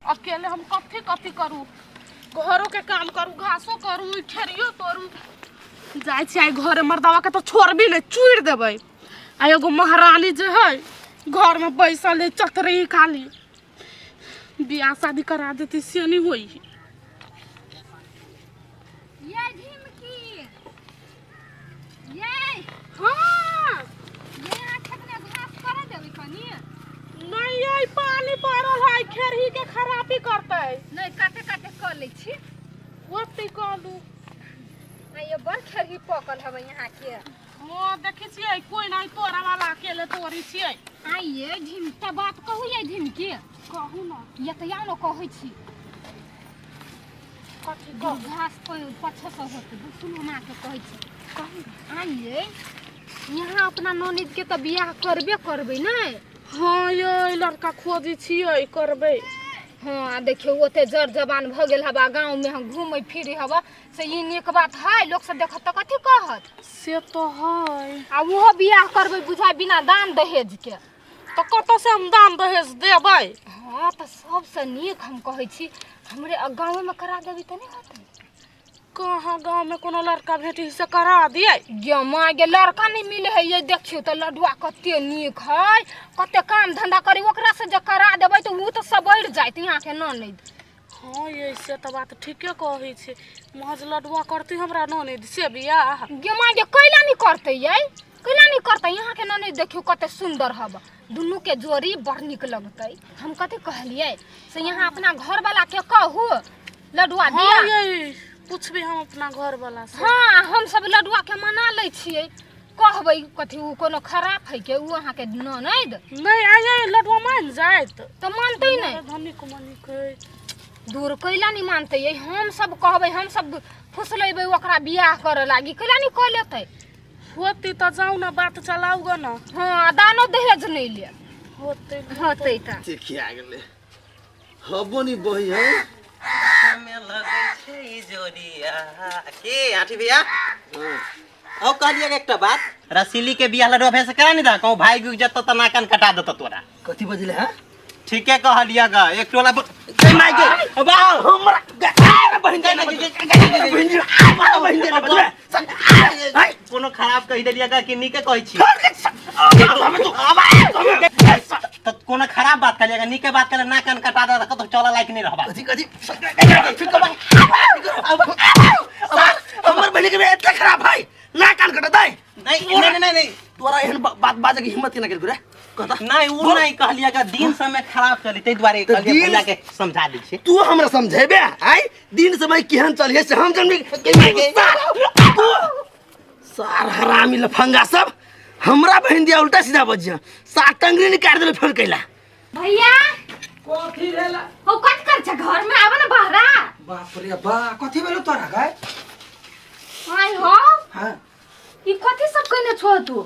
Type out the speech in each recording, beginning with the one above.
अकेले हम कथी कथी करूँ, घरों के काम करूँ, घासो करूँ, खेरियो तोड़ू, जाए छी घर मर्दवा के तो छोड़बी ले चूड़ देबै। आ एगो महारानी जे है घर में बैसल है चतरी खाली, बियाह शादी करा देती से नहीं हुई। ये झिमकी ये हाँ ये आखिर में घास कर देबी कनी नहीं आई पानी पड़ल है खेरही के खराबी करते नहीं काटे काटे कर ले छी ओते कहलू। आ ये बड़ खेरही पकल हवे यहाँ के ओ देखै छियै कोई नहीं तोरा वाला अकेले तोरी छियै। आ ये झिमका बात कहू ये झिमकी कहू ना ये त यानो कहै छी कथी घास पे पछे से होते सुनो ना के कहै छी कहू आ ये यहाँ अपना ननद के त बियाह करबे नहीं। हाँ ये लड़का खोजी छियै करबे। हाँ देखियो ओते जर जबान भ गेल हवा गांव में हम घूमै फिरे हवा से ई नीक बात है लोग से देखत त कथी कहत से तो है। आ वो बियाह करबे बुझाय बिना दान दहेज के तो कत से हम दान दहेज देबै। हाँ तो सबसे नीक हम कहै छी हमरे गांव में करा देबी त नहीं होतै। कहाँ गांव में कोनो लड़का भेटी से करा दिए गे माँ गे लड़का नहीं मिले है ये देखियो तो लडुआ कते नीक है कते काम धंधा करी ओकरा से जे करा देबै तो वो तो सब बढ़ जाइत यहाँ के ननद। हाँ ये से तो बात ठीके कहै छै महज लडुआ करती हमरा ननद से बियाह। गे माँ गे कैला नहीं करते ये कैला नहीं करते यहाँ के ननद देखियो कते सुंदर हवा दुनू के जोड़ी बड़ नीक लगतै। हम कते कहलिए से यहाँ अपना घर वाला के कहू लडुआ दिया। हाँ ये पूछबे हम अपना घर वाला से। हाँ हम सब लडुआ के मना ले छिए कहबै कथी उ कोनो खराब है के उ अहाँ के ननद नहीं आये लडुआ मान जात तो मानते नहीं धनी को मनी के दूर कैला नहीं मानते ये हम सब कहबै हम सब फुसलेबै ओकरा बियाह करे लागी कैला नहीं कह लेते होती तो जाऊ ना बात चलाऊ ग ना। हाँ दानो दहेज नहीं ले होते होते त देखिया गेले हबो नि बही है हमें लगे छे ई जोड़िया के आठी भैया औ कहलिए एकटा बात रसीली के बियाह लडवा भेस करा नहीं दा कहू भाई गुज जत त नाकन कटा देत तोरा कथी बजले है ठीके कहलिया ग एक टोला माई के अब हमरा बहिन दे ना बहिन दे ना बजले कोनो खराब कहि देलिया ग कि नीके कहै छी त कोनो खराब बात कहलिया ग नीके बात कहले नाकन कटा दे त चला लायक नहीं रहबा कथी कथी हमर बहिन के एतना खराब भाई ना कान कटा दे नहीं तोरा एहन बात बाजे के हिम्मत ना गेल रे कहता नहीं उ नहीं कहलिया ग दिन समय खराब चली तै दुआरे कहलिया भैया के समझा दै छी तू हमरा समझेबे आई दिन समय केहन चलिए से हम जानबे सार हरामी लफंगा सब हमरा बहन दिया उल्टा सीधा बजिया सात टंगरी निकाल देले फेर कैला भैया कथी भेला हो कट कर छ घर में आवे ना बहरा बाप रे बा कथी भेलो तोरा गाय हाय हो हां ई कथी सब कइने छो तू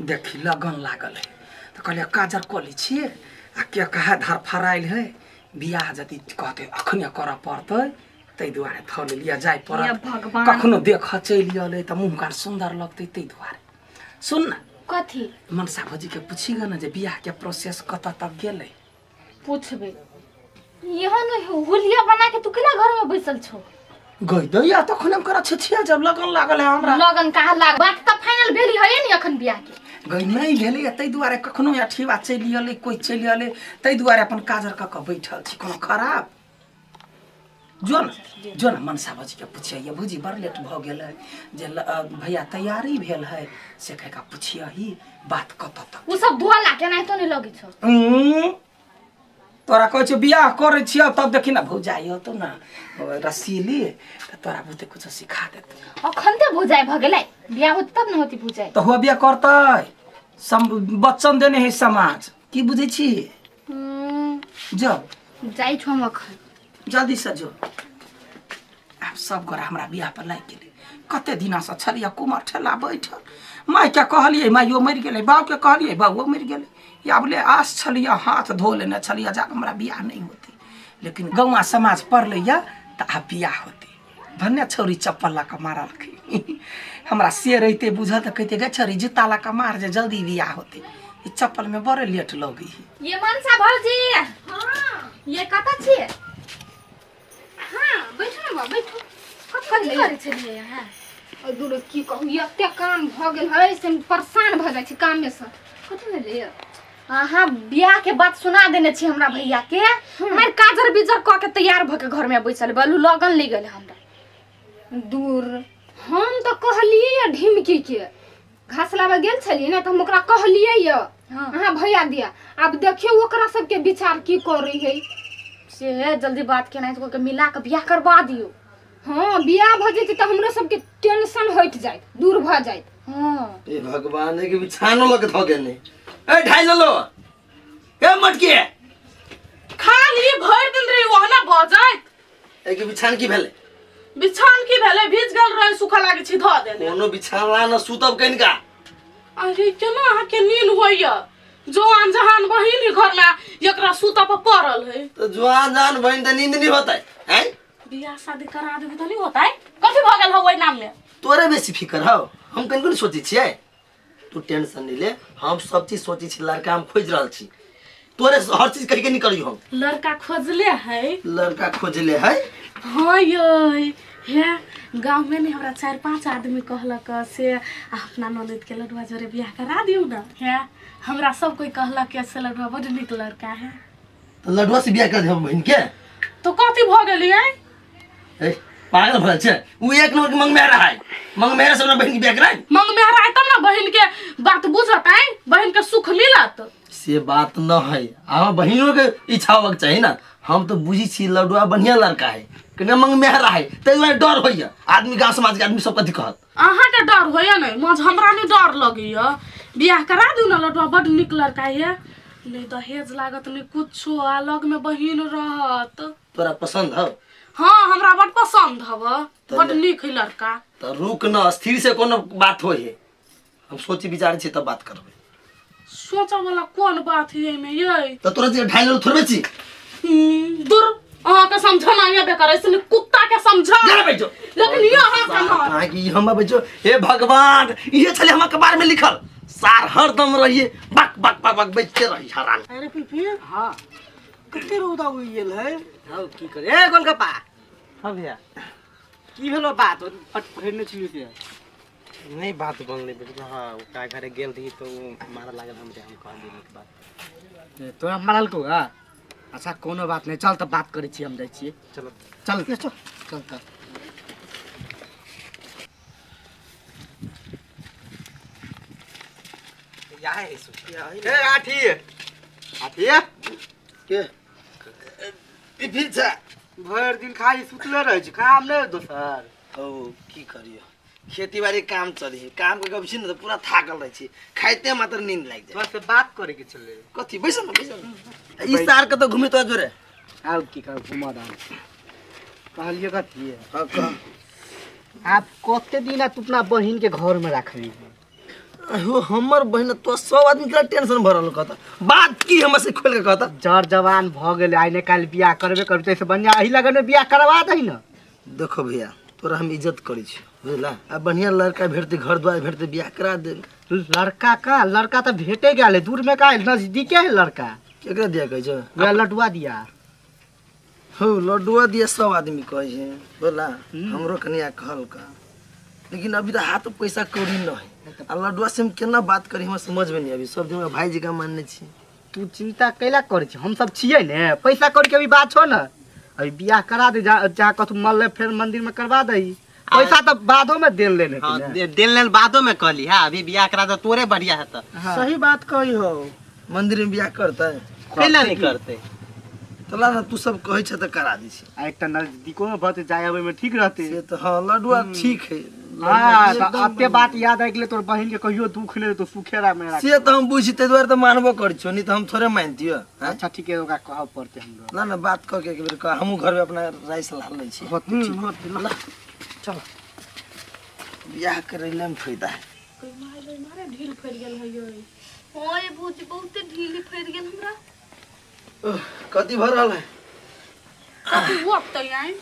देखी लगन लागल है तो कहले काजर कली छिए आ के कहा धार फराइल है बियाह जति कहते अखने कर पड़तै तै दुआरे थल लिया जाय हे पड़त भगवान। कखनो देख चलि आले त मुंह कान सुंदर लगतै तै दुआरे सुन ना कथी मनसा भौजी के पूछी ग ना जे बियाह के प्रोसेस कत तक गेलै पूछबे यहाँ नहीं हुलिया बना के तू केना घर में बैसल छो गई दैया तखन हम करा छछिया जब लगन लागल है हमरा लगन कहा लाग बात त फाइनल भेली है नि अखन बियाह के गई नहीं भेलै तै दुआरे कखनो अठीवा चलि आले कोई चलि आले तै दुआरे अपन काजर क बैठल छी कोनो खराब जो न मनसा भौजी के पूछिए ये भौजी बड़ लेट भ गेल है जे भैया तैयारी भेल है से कह का पूछिए ही बात कत तक उ सब धोला के नहीं तो नहीं लगी छो तोरा कहै छ बियाह करे छिय तब देखि ना भौजाई हो तो ना रसीली त तोरा बुते कुछ सिखा देत अखन ते भुजाई भ गेलै बियाह होत तब न होती भुजाई तो हो बियाह करतै बच्चन देने है समाज की बुझै छी जो जाई छो हम अखन जल्दी से जो अब सब गोरा हमरा बियाह पर लाग गेलै कते दिना से छलिया कुमार ठेला बैठल माय के कहलिए माइयो मर गेलै बाप के कहलिए बाबू मर गेलै या बोले आस छलिया हाथ धो लेने छलिया जा हमरा बियाह नहीं होती लेकिन गौवा समाज पढ़ लिया त आ बियाह होती भन्ने छौरी चप्पल ला के मारल हमरा से रहते बुझल तो कहते गे छरी जूता ला का मार जे जल्दी बियाह होते ई चप्पल में बड़े लेट लगी है। ये मनसा भौजी हाँ ये कता छिए हाँ बैठो ना बैठो कथी करे छलिए यहाँ और दूर की कहू एते काम भ गेल है से परेशान भ जाय छी काम में से कथी भेलै हाँ बियाह के बात सुना देने छी हमरा भैया के हमर काजर बिजर क के तैयार भ के घर में बैसल बलू लगन ले गेल हमरा दूर हम तो कहलिए ढिमकी के घास लाबे गेल छलिए ना तो हम ओकरा कहलिए य हां भैया दिया अब देखियो ओकरा सब के विचार की करे है से है जल्दी बात के नहीं तो के मिला के बियाह करवा दियो। हाँ बियाह भ जेते तो हमरो सब के टेंशन हट जाए दूर भ जाए। हां ए भगवान के बिछानो लग थ गेने ए ढाई लो ए मटकी खाली भर दिन रही वहना बजाइत ए के बिछान की भेले बिछान की भेले भीज गेल रहे सुखा लागे छी ध देने कोनो बिछाना न सुतब कनिका अरे केना अहाँ के नींद होइया जवान जहान बहिन ही घर में एकरा सुता पर पड़ल है तो जवान जान बहन त नींद नहीं होता है बियाह शादी करा देबे त नहीं होता है कथि भ गेल हो ओइ नाम में तोरे बेसी फिकर हो हम कनिको नहीं सोची छियै तू टेंशन नहीं ले हम सब चीज सोची छी लड़का हम खोज रहल छी तोरे हर चीज कह के नहीं करियो हम लड़का खोजले है लड़का खोजले है हाँ ये है गांव में नहीं हमरा 4-5 आदमी कहलक से अपना ननद के लड़वा जोरे बियाह करा दियो ना है हमरा सब कोई कहलक के से लड़वा बड़ निक लड़का है तो लड़वा से बियाह कर दे हम बहन के तो कथि भ गेलिए ए पागल भल छे उ एक नंबर के मंग में रहा है मंग मेरे से बहन की बियाह कराई मंग में रहा तब ना बहन के बात बुझत है बहन के सुख मिलत से बात न है हम बहनों के इच्छा होक चाहिए ना हम तो बुझी छी लड़वा बढ़िया लड़का है कने मंग में रहा है तै दुआरे डर होइया आदमी गांव समाज के आदमी सब कथि कहत अहाँ के डर होया नहीं मज हमरा नहीं डर लगिया बियाह करा दू ना लड़वा बड़ निक लड़का है नहीं दहेज लागत नहीं कुछो अलग में बहिन रहत तोरा पसंद हो हाँ हमरा बड़ पसंद हव बड़ निक है लड़का तो रुक न स्थिर से कोनो बात होय है हम सोची विचार छी तब बात करबे सोचा वाला कौन बात है में ये तो तोरा जे ढाई लो थोड़बे छी दूर अहाँ के समझना ये बेकार ऐसे कुत्ता के समझा जरा बैठो लेकिन ये अहाँ के ना कहां की हम बैठो हे भगवान ये छले हम अखबार में लिखल सार हरदम रहिए बक बक बक बक बैठते रही हरान अरे पिपी हां कते रौदा हो गेल है हां की करे ए गोलगप्पा हां भैया की भेलो बात फट फेरने छियो से नहीं बात बनले बेटा हां का घरे गेल रही तो मारा लागल हमरे हम कह देनी के बात तोरा मारल को हां अच्छा कोनो बात नहीं चल त बात करे छी हम जाय छी चलो चल चल चल त या है सुखिया ए आठी आठी के पिपी छ भर दिन खाली सुतले रह छी काम नहीं दोसर ओ की करियो खेती बाड़ी काम चली काम के गबसी न तो पूरा थाकल रही छी खाइते मात्र नींद लाग जाए बस बात करे के चले कथि बैसल ई सार के तो घुमे तो जोरे आउ की कर घुमा दा कहलिए कथि है हां कह आप कते दिन तू अपना बहिन के घर में रखली अहो हमर बहिन तो सब आदमी के टेंशन भरल कहता बात की हमर से खोल के कहता जर जवान भ गेले आइ ने काल बियाह करबे करते से बढ़िया एही लगन बियाह करवा दही न देखो भैया तोरा हम इज्जत करी छी बुझला आ बढ़िया लड़का भेटते घर द्वार भेटते बियाह करा दे लड़का तो भेटे गेले दूर में का नजदीके है लड़का केकरा दिया कहै छ वे लडुआ दिया हो लड्डुआ दिया सब आदमी कहै छै बोला हमरो कनिया कहल का लेकिन अभी तो हाथ पैसा कौड़ी न है आ लड्डुआ से हम केना बात करी हमरा समझ में नहीं अभी सब दिन भाई जी का मानने छी तू चिंता कैला करे छी हम सब छिए ने पैसा कौड़ी के अभी बात छो न अभी बियाह करा दे जा कथु मल्ले फिर मंदिर में करवा दही पैसा तो बादो में देन लेने हां देन लेल बादो में कहली हां अभी बियाह करा दो तोरे बढ़िया है त सही बात कही हो मंदिर में बियाह करता है कैला नहीं करते तला ना तू सब कहै छ त करा दी छी आ एक त नजदीको में भत जाए आवे में ठीक रहते से तो हां लड्डुआ ठीक है हां तो अते बात याद आइ गेले तोर बहिन के कहियो दुख ले तो सुखेरा मेरा से तो हम बुझी ते द्वारा तो मानबो करै छो नहीं तो हम थोड़े मानतियो अच्छा ठीक है ओका कहब पड़ते हमरो ना ना बात क के एक बेर कह हमहु घर में अपना राय सलाह लै छी चल बियाह करैले में फायदा है कोई मारे ढील फैल गेल है यो हां ये भौजी बहुत ढीली फैर गेल हमरा कथी भर रहल है कथि वक्त आई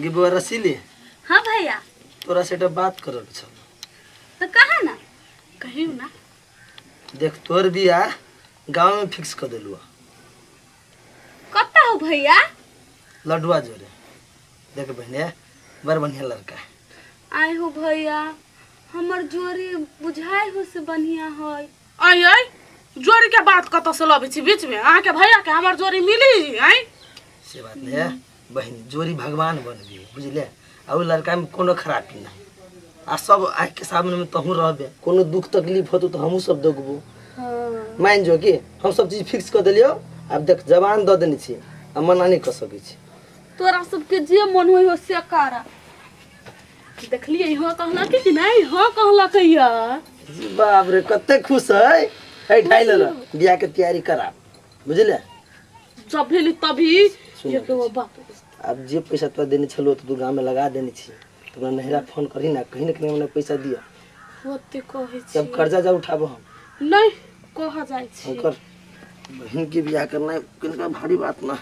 गिबो रसीली हां भैया तोरा से एक बात करल छल। तो कहा ना कहियो ना। देख तोर बियाह गांव में फिक्स कर देलुआ। कत्ता हो भैया? लडुआ जोरे। देख बहने बड़ बढ़िया लड़का है। आए हो भैया हमर जोरी बुझाई हो से बढ़िया है। आई आई जोरी के बात कत से लबे छी बीच में आके भैया के हमर जोरी मिली आई से बात नहीं है बहन, जोरी भगवान बन गई बुझले। आ लड़का में कोनो खराबी नहीं। आ सब आँख के सामने में तहू रहबे, कोनो दुख तकलीफ होतो तो हमहू सब देखबो। मान जो कि हम सब चीज फिक्स कर दिलियो। अब देख जवान द देनी छी, अब मना नहीं कर सकै छी। तोरा सबके जे मन होई हो से करा। देखलिए हां कहला कि नहीं? हां कहला कहिया। बाप रे कते खुश है। हे ढाई ले बियाह के तैयारी करा बुझले। जब भेली तभी ये तो बात। अब जे पैसा तो देने छलो तो तू गांव में लगा देनी छी। तोरा नहरा फोन करी ना, कहीं ना कहीं हमने पैसा दिया। होते कहे छी जब कर्जा जा उठाबो हम नहीं कहा जाय छी। ओकर बहन के बियाह करना किनका भारी बात ना।